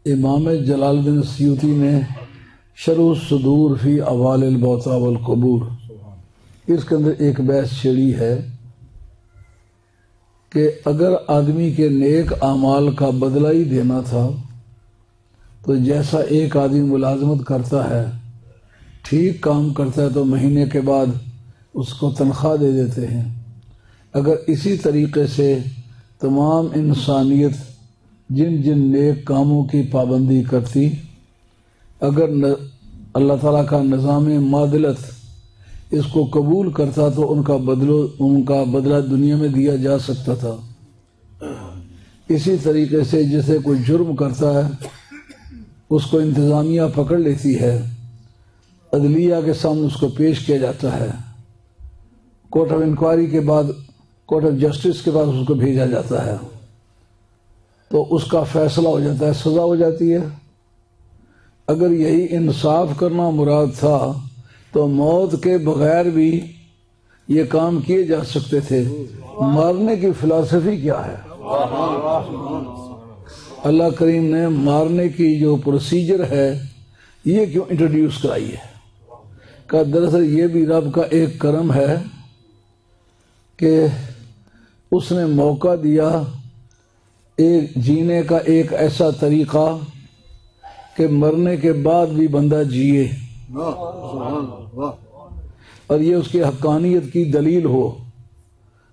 امام جلال الدین سیوطی نے شرح الصدور فی احوال الموتى والقبور اس کے اندر ایک بحث چھیڑی ہے کہ اگر آدمی کے نیک اعمال کا بدلہ ہی دینا تھا تو جیسا ایک آدمی ملازمت کرتا ہے، ٹھیک کام کرتا ہے تو مہینے کے بعد اس کو تنخواہ دے دیتے ہیں، اگر اسی طریقے سے تمام انسانیت جن جن نیک کاموں کی پابندی کرتی، اگر اللہ تعالیٰ کا نظام معادلت اس کو قبول کرتا تو ان کا بدلہ دنیا میں دیا جا سکتا تھا۔ اسی طریقے سے جسے کوئی جرم کرتا ہے اس کو انتظامیہ پکڑ لیتی ہے، عدلیہ کے سامنے اس کو پیش کیا جاتا ہے، کورٹ آف انکوائری کے بعد کورٹ آف جسٹس کے بعد اس کو بھیجا جاتا ہے تو اس کا فیصلہ ہو جاتا ہے، سزا ہو جاتی ہے۔ اگر یہی انصاف کرنا مراد تھا تو موت کے بغیر بھی یہ کام کیے جا سکتے تھے۔ مارنے کی فلسفی کیا ہے؟ اللہ کریم نے مارنے کی جو پروسیجر ہے یہ کیوں انٹروڈیوس کرائی ہے؟ کہ دراصل یہ بھی رب کا ایک کرم ہے کہ اس نے موقع دیا ایک جینے کا ایک ایسا طریقہ کہ مرنے کے بعد بھی بندہ جیے اور یہ اس کی حقانیت کی دلیل ہو۔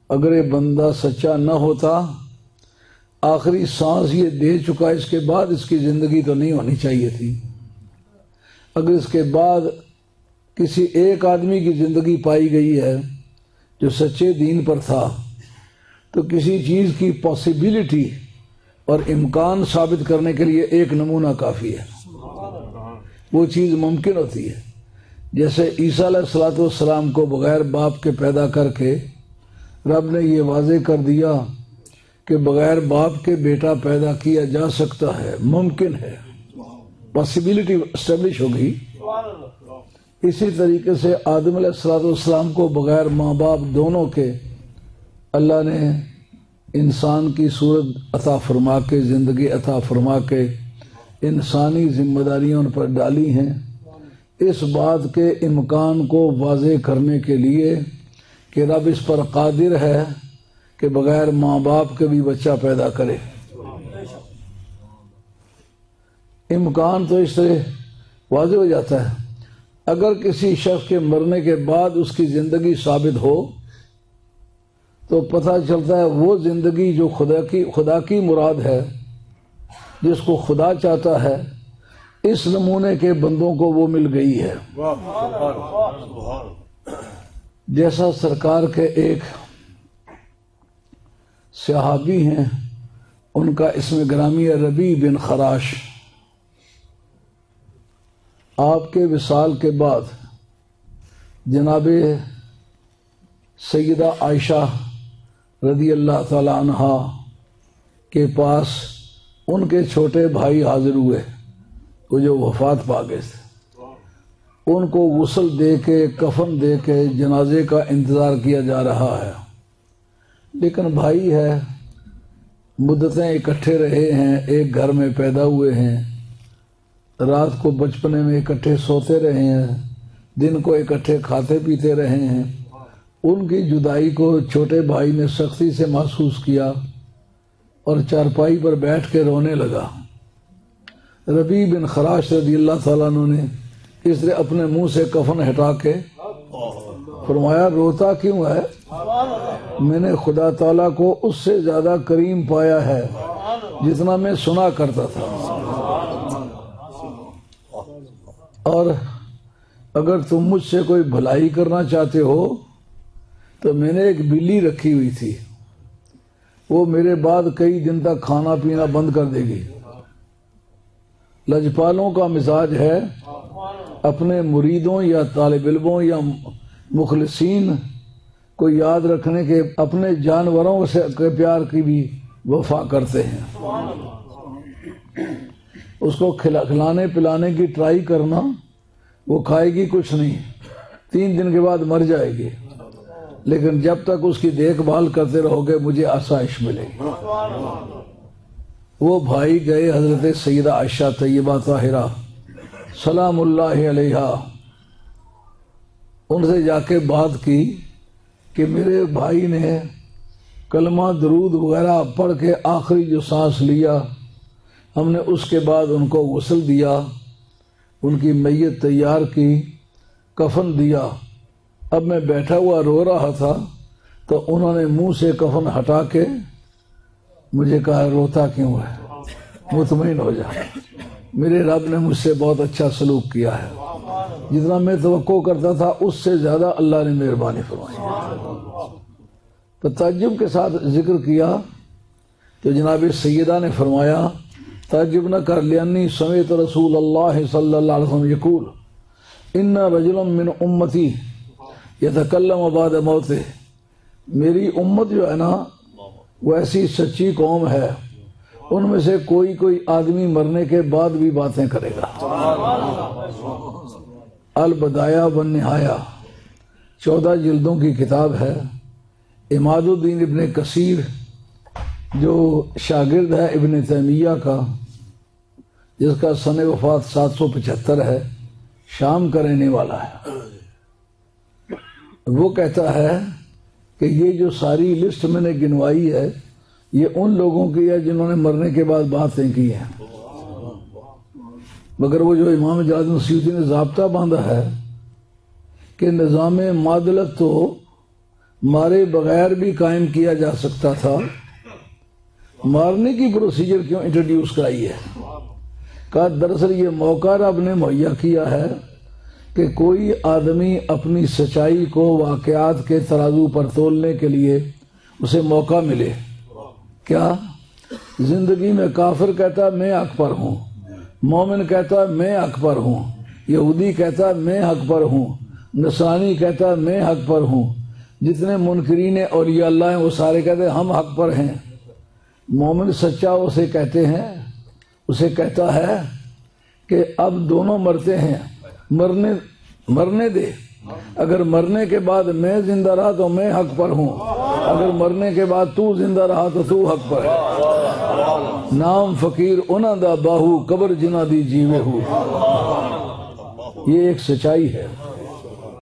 اگر یہ بندہ سچا نہ ہوتا، آخری سانس یہ دے چکا، اس کے بعد اس کی زندگی تو نہیں ہونی چاہیے تھی۔ اگر اس کے بعد کسی ایک آدمی کی زندگی پائی گئی ہے جو سچے دین پر تھا تو کسی چیز کی پاسبلٹی اور امکان ثابت کرنے کے لیے ایک نمونہ کافی ہے، وہ چیز ممکن ہوتی ہے۔ جیسے عیسیٰ علیہ السلام کو بغیر باپ کے پیدا کر کے رب نے یہ واضح کر دیا کہ بغیر باپ کے بیٹا پیدا کیا جا سکتا ہے، ممکن ہے، پاسبلٹی اسٹیبلش ہو گئی۔ اسی طریقے سے آدم علیہ السلام کو بغیر ماں باپ دونوں کے اللہ نے انسان کی صورت عطا فرما کے، زندگی عطا فرما کے انسانی ذمہ داریاں ان پر ڈالی ہیں، اس بات کے امکان کو واضح کرنے کے لیے کہ رب اس پر قادر ہے کہ بغیر ماں باپ کے بھی بچہ پیدا کرے۔ امکان تو اس طرح واضح ہو جاتا ہے۔ اگر کسی شخص کے مرنے کے بعد اس کی زندگی ثابت ہو تو پتہ چلتا ہے وہ زندگی جو خدا کی مراد ہے، جس کو خدا چاہتا ہے، اس نمونے کے بندوں کو وہ مل گئی ہے۔ جیسا سرکار کے ایک صحابی ہیں، ان کا اسم گرامی ہے ربیع بن خراش۔ آپ کے وصال کے بعد جناب سیدہ عائشہ رضی اللہ تعالی عنہا کے پاس ان کے چھوٹے بھائی حاضر ہوئے، وہ جو وفات پا گئے تھے۔ ان کو غسل دے کے، کفن دے کے جنازے کا انتظار کیا جا رہا ہے، لیکن بھائی ہے، مدتیں اکٹھے رہے ہیں، ایک گھر میں پیدا ہوئے ہیں، رات کو بچپنے میں اکٹھے سوتے رہے ہیں، دن کو اکٹھے کھاتے پیتے رہے ہیں۔ ان کی جدائی کو چھوٹے بھائی نے سختی سے محسوس کیا اور چارپائی پر بیٹھ کے رونے لگا۔ ربیع بن خراش رضی اللہ تعالیٰ عنہ نے اس نے اپنے منہ سے کفن ہٹا کے فرمایا، روتا کیوں ہے؟ میں نے خدا تعالیٰ کو اس سے زیادہ کریم پایا ہے جتنا میں سنا کرتا تھا، اور اگر تم مجھ سے کوئی بھلائی کرنا چاہتے ہو تو میں نے ایک بلی رکھی ہوئی تھی، وہ میرے بعد کئی دن تک کھانا پینا بند کر دے گی۔ لجپالوں کا مزاج ہے اپنے مریدوں یا طالب علموں یا مخلصین کو یاد رکھنے کے اپنے جانوروں سے کے پیار کی بھی وفا کرتے ہیں۔ اس کو کھلانے پلانے کی ٹرائی کرنا، وہ کھائے گی کچھ نہیں، 3 دن کے بعد مر جائے گی، لیکن جب تک اس کی دیکھ بھال کرتے رہو گے مجھے آسائش ملے گی۔ وہ بھائی گئے حضرت سیدہ عائشہ طیبہ طاہرہ سلام اللہ علیہا، ان سے جا کے بات کی کہ میرے بھائی نے کلمہ درود وغیرہ پڑھ کے آخری جو سانس لیا، ہم نے اس کے بعد ان کو غسل دیا، ان کی میت تیار کی، کفن دیا۔ اب میں بیٹھا ہوا رو رہا تھا تو انہوں نے منہ سے کفن ہٹا کے مجھے کہا روتا کیوں ہے، مطمئن ہو جا، میرے رب نے مجھ سے بہت اچھا سلوک کیا ہے، جتنا میں توقع کرتا تھا اس سے زیادہ اللہ نے مہربانی فرمائی۔ تو تعجب کے ساتھ ذکر کیا تو جناب سیدہ نے فرمایا تعجب نہ کر، لأنی سمعت رسول اللہ صلی اللہ علیہ وسلم یقول ان رجلا من امتی یتکلم بعد موتہ، میری امت جو ہے نا وہ ایسی سچی قوم ہے، ان میں سے کوئی آدمی مرنے کے بعد بھی باتیں کرے گا۔ البدایہ والنہایہ 14 جلدوں کی کتاب ہے، عماد الدین ابن کثیر جو شاگرد ہے ابن تیمیہ کا، جس کا سن وفات 775 ہے، شام کا رہنے والا ہے، وہ کہتا ہے کہ یہ جو ساری لسٹ میں نے گنوائی ہے یہ ان لوگوں کی ہے جنہوں نے مرنے کے بعد باتیں کی ہیں، مگر وہ جو امام جلال الدین سیوطی نے ضابطہ باندھا ہے کہ نظام معادلت تو مارے بغیر بھی قائم کیا جا سکتا تھا، مارنے کی پروسیجر کیوں انٹروڈیوس کرائی ہے؟ کہا دراصل یہ موقع رب نے مہیا کیا ہے کہ کوئی آدمی اپنی سچائی کو واقعات کے ترازو پر تولنے کے لیے اسے موقع ملے۔ کیا زندگی میں کافر کہتا ہے میں حق پر ہوں، مومن کہتا ہے میں حق پر ہوں، یہودی کہتا ہے میں حق پر ہوں، نصرانی کہتا ہے میں حق پر ہوں، جتنے منکرین اولیاء اللہ ہیں وہ سارے کہتے ہیں ہم حق پر ہیں۔ مومن سچا اسے کہتے ہیں، اسے کہتا ہے کہ اب دونوں مرتے ہیں، مرنے دے، اگر مرنے کے بعد میں زندہ رہا تو میں حق پر ہوں، اگر مرنے کے بعد تو زندہ رہا تو تو حق پر ہے۔ نام فقیر انہاں دا باہو قبر جنہ دی جیوے ہو، یہ ایک سچائی ہے۔